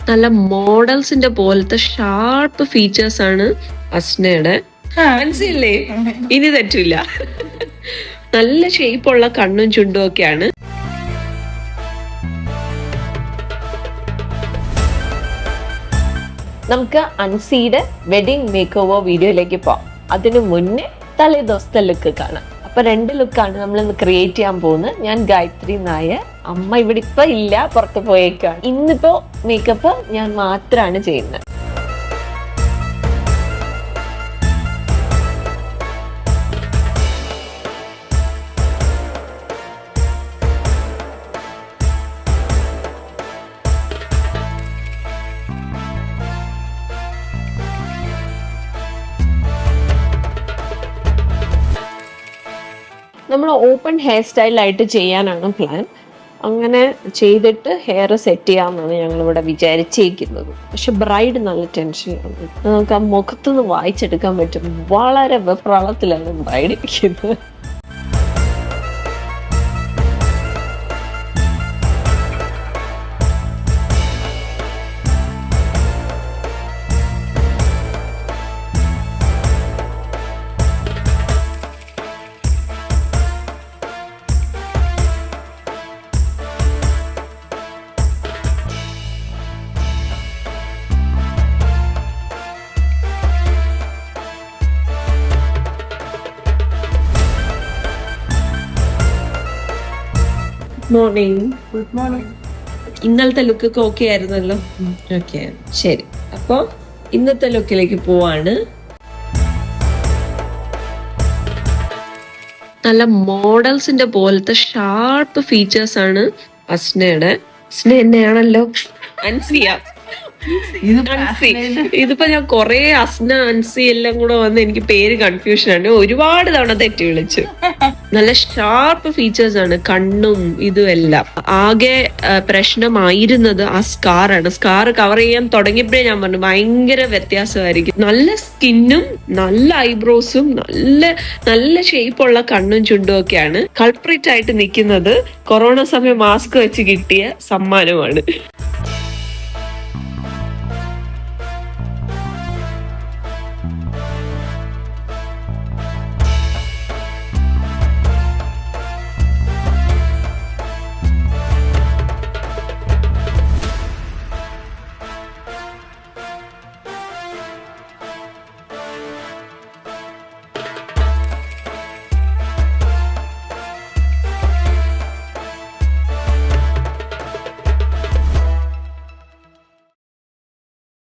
നല്ല മോഡൽസിന്റെ പോലത്തെ sharp features ആണ് അസ്നയുടെ. മനസ്സില്ലേ? ഇനി തെറ്റില്ല. നല്ല ഷേപ്പുള്ള കണ്ണും ചുണ്ടും ഒക്കെയാണ്. നമുക്ക് അൻസിയുടെ വെഡിങ് മേക്ക് ഓവർ വീഡിയോയിലേക്ക് പോവാം. അതിനു മുന്നേ തലേ ദിവസത്തെ ലുക്ക് കാണാം. അപ്പൊ 2 ലുക്കാണ് നമ്മൾ ഇന്ന് ക്രിയേറ്റ് ചെയ്യാൻ പോകുന്നത്. ഞാൻ ഗായത്രി നായർ, അമ്മ ഇവിടെ ഇപ്പൊ ഇല്ല, പുറത്ത് പോയേക്കാണ്. ഇന്നിപ്പോ മേക്കപ്പ് ഞാൻ മാത്രമാണ് ചെയ്യുന്നത്. നമ്മൾ ഓപ്പൺ ഹെയർ സ്റ്റൈലായിട്ട് ചെയ്യാനാണ് പ്ലാൻ. അങ്ങനെ ചെയ്തിട്ട് ഹെയർ സെറ്റ് ചെയ്യാമെന്നാണ് ഞങ്ങളിവിടെ വിചാരിച്ചേക്കുന്നത്. പക്ഷെ ബ്രൈഡ് നല്ല ടെൻഷനാണ്. നമുക്ക് ആ മുഖത്തുനിന്ന് വായിച്ചെടുക്കാൻ പറ്റും. വളരെ വെപ്രാളത്തിലാണ് ബ്രൈഡ് ഇരിക്കുന്നത്. മോർണിംഗ്. Good morning. ഇന്നലത്തെ ലുക്കൊക്കെ ഓക്കെ ആയിരുന്നല്ലോ? ഓക്കെ, ശരി. അപ്പൊ ഇന്നത്തെ ലുക്കിലേക്ക് പോവാണ്. നല്ല മോഡൽസിന്റെ പോലത്തെ ഷാർപ്പ് ഫീച്ചേഴ്സ് ആണ് അസ്നയുടെ. അസ്ന തന്നെയാണല്ലോ, അൻസിയ. ഇതിപ്പോ ഞാൻ കൊറേ അസ്ന അൻസി എല്ലാം കൂടെ വന്ന് എനിക്ക് പേര് കൺഫ്യൂഷൻ ആണ്. ഒരുപാട് തവണ തെറ്റി വിളിച്ചു. നല്ല ഷാർപ്പ് ഫീച്ചേഴ്സ് ആണ് കണ്ണും ഇതും എല്ലാം. ആകെ പ്രശ്നമായിരുന്നത് ആ സ്കാറാണ്. സ്കാർ കവർ ചെയ്യാൻ തുടങ്ങിയപ്പോഴേ ഞാൻ പറഞ്ഞു ഭയങ്കര വ്യത്യാസമായിരിക്കും. നല്ല സ്കിന്നും നല്ല ഐബ്രോസും നല്ല നല്ല ഷേപ്പുള്ള കണ്ണും ചുണ്ടും ഒക്കെയാണ്. കൾപ്രിറ്റ് ആയിട്ട് നിൽക്കുന്നത് കൊറോണ സമയം മാസ്ക് വെച്ച് കിട്ടിയ സമ്മാനമാണ്.